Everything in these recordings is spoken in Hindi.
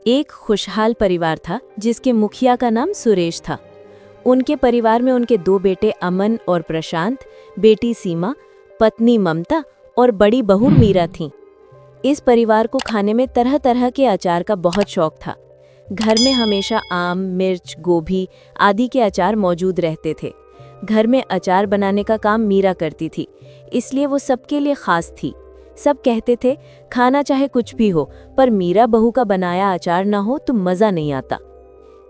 एक खुशहाल परिवार था जिसके मुखिया का नाम सुरेश था। उनके परिवार में उनके दो बेटे अमन और प्रशांत, बेटी सीमा, पत्नी ममता और बड़ी बहू मीरा थीं। इस परिवार को खाने में तरह तरह के अचार का बहुत शौक था। घर में हमेशा आम, मिर्च, गोभी आदि के अचार मौजूद रहते थे। घर में अचार बनाने का काम मीरा करती थी, इसलिए वो सबके लिए खास थी। सब कहते थे खाना चाहे कुछ भी हो, पर मीरा बहू का बनाया अचार ना हो तो मज़ा नहीं आता।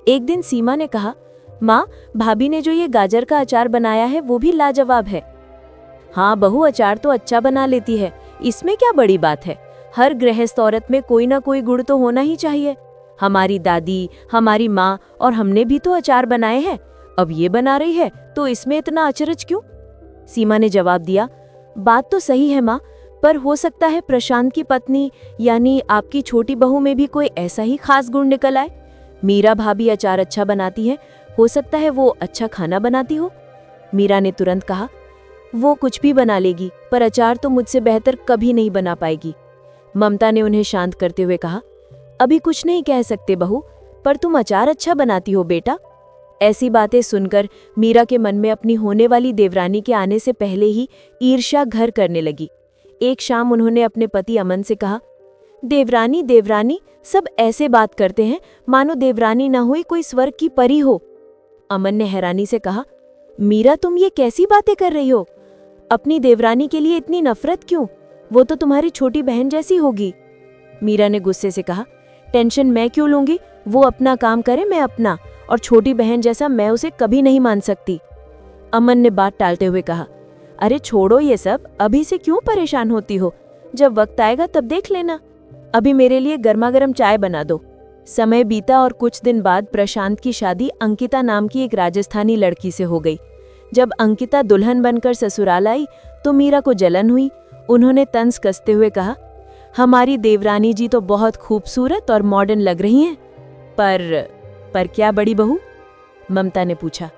एक दिन सीमा ने कहा, माँ, भाभी ने जो ये गाजर का अचार बनाया है वो भी लाजवाब है। हाँ बहू, अचार तो अच्छा बना लेती है, इसमें क्या बड़ी बात है। हर गृहस्थ औरत में कोई ना कोई गुण तो होना ही चाहिए। हमारी दादी, हमारी माँ और हमने भी तो अचार बनाए हैं, अब ये बना रही है तो इसमें इतना अचरज क्यों? सीमा ने जवाब दिया, बात तो सही है माँ, पर हो सकता है प्रशांत की पत्नी यानी आपकी छोटी बहू में भी कोई ऐसा ही खास गुण निकल आए। मीरा भाभी अचार अच्छा बनाती है, हो सकता है वो अच्छा खाना बनाती हो। मीरा ने तुरंत कहा, वो कुछ भी बना लेगी, पर अचार तो मुझसे बेहतर कभी नहीं बना पाएगी। ममता ने उन्हें शांत करते हुए कहा, अभी कुछ नहीं कह सकते बहू, पर तुम अचार अच्छा बनाती हो बेटा। ऐसी बातें सुनकर मीरा के मन में अपनी होने वाली देवरानी के आने से पहले ही ईर्ष्या घर करने लगी। एक शाम उन्होंने अपने पति अमन से कहा, देवरानी देवरानी सब ऐसे बात करते हैं मानो देवरानी ना हुई कोई स्वर्ग की परी हो। अमन ने हैरानी से कहा, मीरा तुम ये कैसी बातें कर रही हो? अपनी देवरानी के लिए इतनी नफरत क्यों? वो तो तुम्हारी छोटी बहन जैसी होगी। मीरा ने गुस्से से कहा, टेंशन मैं क्यों लूंगी, वो अपना काम करे, मैं अपना, और छोटी बहन जैसा मैं उसे कभी नहीं मान सकती। अमन ने बात टालते हुए कहा, अरे छोड़ो ये सब, अभी से क्यों परेशान होती हो, जब वक्त आएगा तब देख लेना। अभी मेरे लिए गर्मा गर्म चाय बना दो। समय बीता और कुछ दिन बाद प्रशांत की शादी अंकिता नाम की एक राजस्थानी लड़की से हो गई। जब अंकिता दुल्हन बनकर ससुराल आई तो मीरा को जलन हुई। उन्होंने तंज कसते हुए कहा, हमारी देवरानी जी तो बहुत खूबसूरत और मॉडर्न लग रही हैं, पर क्या बड़ी बहू? ममता ने पूछा।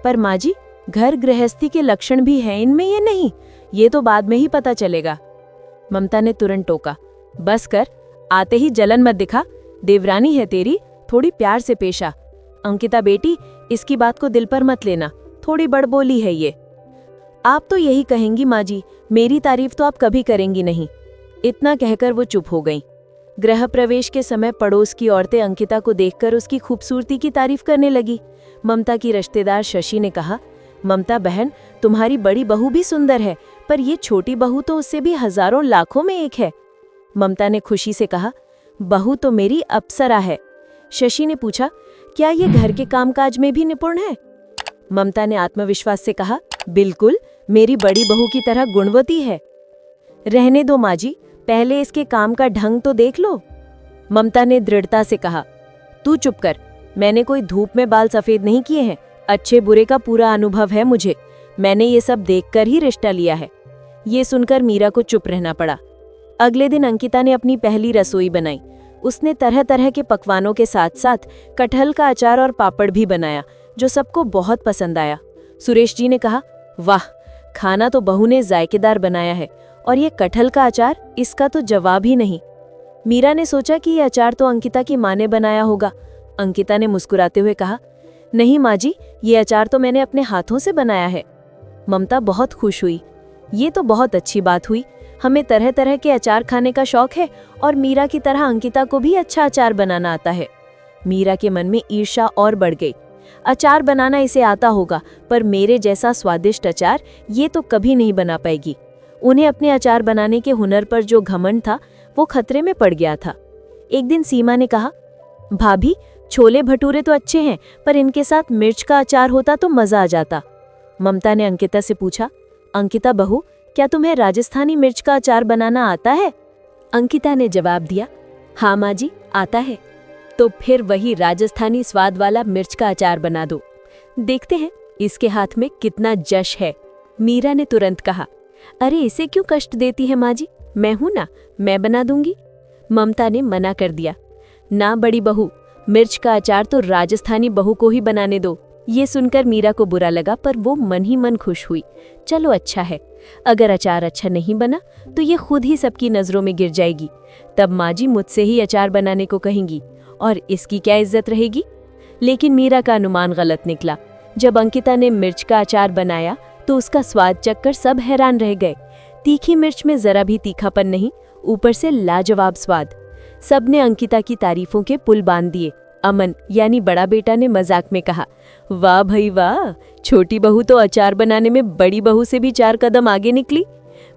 पर माँ जी, घर गृहस्थी के लक्षण भी हैं इनमें, ये नहीं, ये तो बाद में ही पता चलेगा। ममता ने तुरंत टोका, बस कर, आते ही जलन मत दिखा, देवरानी है तेरी, थोड़ी प्यार से पेश आ। अंकिता बेटी, इसकी बात को दिल पर मत लेना, थोड़ी बड़बोली है ये। आप तो यही कहेंगी माँ जी, मेरी तारीफ तो आप कभी करेंगी नहीं। इतना कहकर वो चुप हो गईं। गृह प्रवेश के समय पड़ोस की औरतें अंकिता को देखकर उसकी खूबसूरती की तारीफ करने लगी। ममता की रिश्तेदार शशि ने कहा, ममता बहन, तुम्हारी बड़ी बहू भी सुंदर है, पर ये छोटी बहू तो उससे भी हजारों लाखों में एक है। ममता ने खुशी से कहा, बहू तो मेरी अप्सरा है। शशि ने पूछा, क्या ये घर के कामकाज में भी निपुण है? ममता ने आत्मविश्वास से कहा, बिल्कुल, मेरी बड़ी बहू की तरह गुणवती है। रहने दो माँ जी, पहले इसके काम का ढंग तो देख लो। ममता ने दृढ़ता से कहा, तू चुप कर, मैंने कोई धूप में बाल सफेद नहीं किए हैं, अच्छे बुरे का पूरा अनुभव है मुझे, मैंने ये सब देखकर ही रिश्ता लिया है। ये सुनकर मीरा को चुप रहना पड़ा। अगले दिन अंकिता ने अपनी पहली रसोई बनाई। उसने तरह तरह के पकवानों के साथ साथ कटहल का अचार और पापड़ भी बनाया, जो सबको बहुत पसंद आया। सुरेश जी ने कहा, वाह, खाना तो बहू ने जायकेदार बनाया है, और ये कटहल का अचार, इसका तो जवाब ही नहीं। मीरा ने सोचा कि ये अचार तो अंकिता की माँ ने बनाया होगा। अंकिता ने मुस्कुराते हुए कहा, नहीं माँ जी, ये अचार तो मैंने अपने हाथों से बनाया है। ममता बहुत खुश हुई। ये तो बहुत अच्छी बात हुई, हमें तरह तरह के अचार खाने का शौक है, और मीरा की तरह अंकिता को भी अच्छा अचार बनाना आता है। मीरा के मन में ईर्ष्या और बढ़ गई। अचार बनाना इसे आता होगा, पर मेरे जैसा स्वादिष्ट अचार ये तो कभी नहीं बना पाएगी। उन्हें अपने अचार बनाने के हुनर पर जो घमंड था वो खतरे में पड़ गया था। एक दिन सीमा ने कहा, भाभी, छोले भटूरे तो अच्छे हैं, पर इनके साथ मिर्च का अचार होता तो मजा आ जाता। ममता ने अंकिता से पूछा, अंकिता बहू, क्या तुम्हें राजस्थानी मिर्च का अचार बनाना आता है? अंकिता ने जवाब दिया, हाँ माँ जी, आता है। तो फिर वही राजस्थानी स्वाद वाला मिर्च का अचार बना दो, देखते हैं इसके हाथ में कितना जश है। मीरा ने तुरंत कहा, अरे इसे क्यों कष्ट देती है माँ जी, मैं हूं ना, मैं बना दूंगी। ममता ने मना कर दिया, ना बड़ी बहू, मिर्च का अचार तो राजस्थानी बहू को ही बनाने दो, ये सुनकर मीरा को बुरा लगा, पर वो मन ही मन खुश हुई। चलो अच्छा है, अगर अचार अच्छा नहीं बना तो ये खुद ही सबकी नज़रों में गिर जाएगी। तब माँ जी मुझसे ही अचार बनाने को कहेंगी और इसकी क्या इज्जत रहेगी। लेकिन मीरा का अनुमान गलत निकला। जब अंकिता ने मिर्च का अचार बनाया तो उसका स्वाद चखकर सब हैरान रह गए। तीखी मिर्च में जरा भी तीखापन नहीं, ऊपर से लाजवाब स्वाद। सबने अंकिता की तारीफों के पुल बांध दिए। अमन यानी बड़ा बेटा ने मजाक में कहा, वाह भाई वाह, छोटी बहू तो अचार बनाने में बड़ी बहू से भी 4 कदम आगे निकली।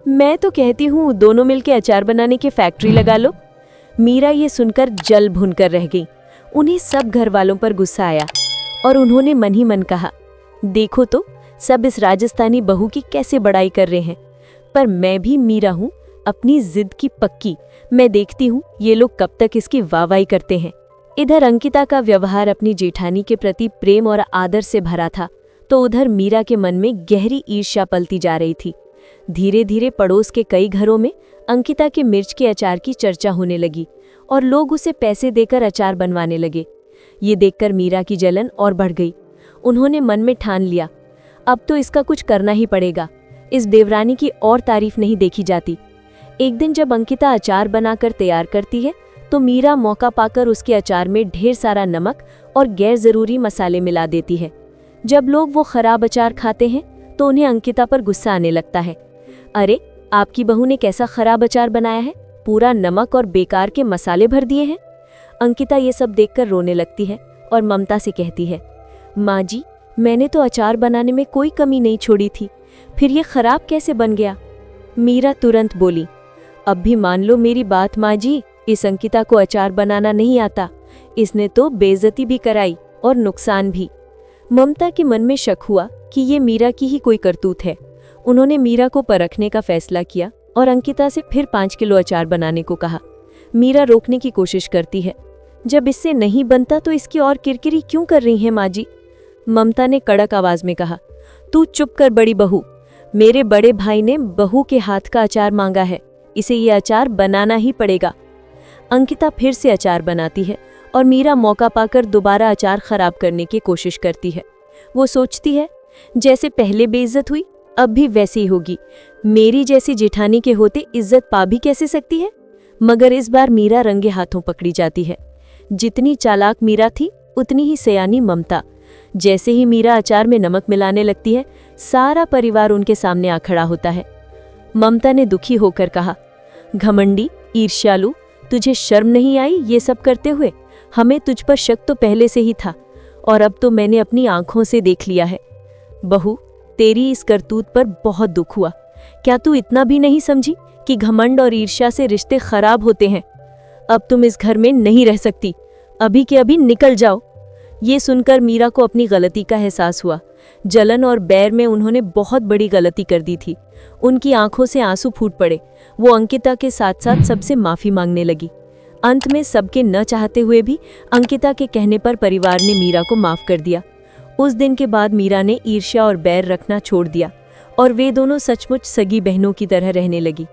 मैं तो कहती हूँ दोनों मिलके अचार बनाने की फैक्ट्री लगा लो। मीरा ये सुनकर जल भुन कर रह गई। उन्हें सब घर वालों पर गुस्सा आया और उन्होंने मन ही मन कहा, देखो तो सब इस राजस्थानी बहू की कैसे बड़ाई कर रहे हैं, पर मैं भी मीरा हूँ, अपनी जिद की पक्की। मैं देखती हूँ ये लोग कब तक इसकी वाहवाही करते हैं। इधर अंकिता का व्यवहार अपनी जेठानी के प्रति प्रेम और आदर से भरा था, तो उधर मीरा के मन में गहरी ईर्ष्या पलती जा रही थी। धीरे धीरे पड़ोस के कई घरों में अंकिता के मिर्च के अचार की चर्चा होने लगी और लोग उसे पैसे देकर अचार बनवाने लगे। ये देखकर मीरा की जलन और बढ़ गई। उन्होंने मन में ठान लिया, अब तो इसका कुछ करना ही पड़ेगा। इस देवरानी की और तारीफ नहीं देखी जाती। एक दिन जब अंकिता अचार बनाकर तैयार करती है तो मीरा मौका पाकर उसके अचार में ढेर सारा नमक और गैर जरूरी मसाले मिला देती है। जब लोग वो खराब अचार खाते हैं तो उन्हें अंकिता पर गुस्सा आने लगता है। अरे, आपकी बहू ने कैसा खराब अचार बनाया है, पूरा नमक और बेकार के मसाले भर दिए हैं। अंकिता ये सब देखकर रोने लगती है और ममता से कहती है, माँ जी, मैंने तो अचार बनाने में कोई कमी नहीं छोड़ी थी, फिर ये खराब कैसे बन गया। मीरा तुरंत बोली, अब भी मान लो मेरी बात माँ जी, इस अंकिता को अचार बनाना नहीं आता। इसने तो बेइज्जती भी कराई और नुकसान भी। ममता के मन में शक हुआ कि ये मीरा की ही कोई करतूत है। उन्होंने मीरा को परखने का फैसला किया और अंकिता से फिर 5 किलो अचार बनाने को कहा। मीरा रोकने की कोशिश करती है, जब इससे नहीं बनता तो इसकी और किरकिरी क्यों कर रही है माँ जी। ममता ने कड़क आवाज में कहा, तू चुप कर बड़ी बहू, मेरे बड़े भाई ने बहू के हाथ का अचार मांगा है, इसे ये अचार बनाना ही पड़ेगा। अंकिता फिर से अचार बनाती है और मीरा मौका पाकर दोबारा अचार खराब करने की कोशिश करती है। वो सोचती है, जैसे पहले बेइज्जत हुई अब भी वैसी ही होगी। मेरी जैसी जेठानी के होते इज्जत पा भी कैसे सकती है। मगर इस बार मीरा रंगे हाथों पकड़ी जाती है। जितनी चालाक मीरा थी उतनी ही सयानी ममता। जैसे ही मीरा अचार में नमक मिलाने लगती है, सारा परिवार उनके सामने आ खड़ा होता है। ममता ने दुखी होकर कहा, घमंडी, ईर्ष्यालु, तुझे शर्म नहीं आई ये सब करते हुए। हमें तुझ पर शक तो पहले से ही था और अब तो मैंने अपनी आंखों से देख लिया है। बहू, तेरी इस करतूत पर बहुत दुख हुआ। क्या तू इतना भी नहीं समझी कि घमंड और ईर्ष्या से रिश्ते खराब होते हैं। अब तुम इस घर में नहीं रह सकती, अभी के अभी निकल जाओ। ये सुनकर मीरा को अपनी गलती का एहसास हुआ। जलन और बैर में उन्होंने बहुत बड़ी गलती कर दी थी। उनकी आंखों से आंसू फूट पड़े। वो अंकिता के साथ साथ सबसे माफी मांगने लगी। अंत में सबके न चाहते हुए भी अंकिता के कहने पर परिवार ने मीरा को माफ कर दिया। उस दिन के बाद मीरा ने ईर्ष्या और बैर रखना छोड़ दिया और वे दोनों सचमुच सगी बहनों की तरह रहने लगी।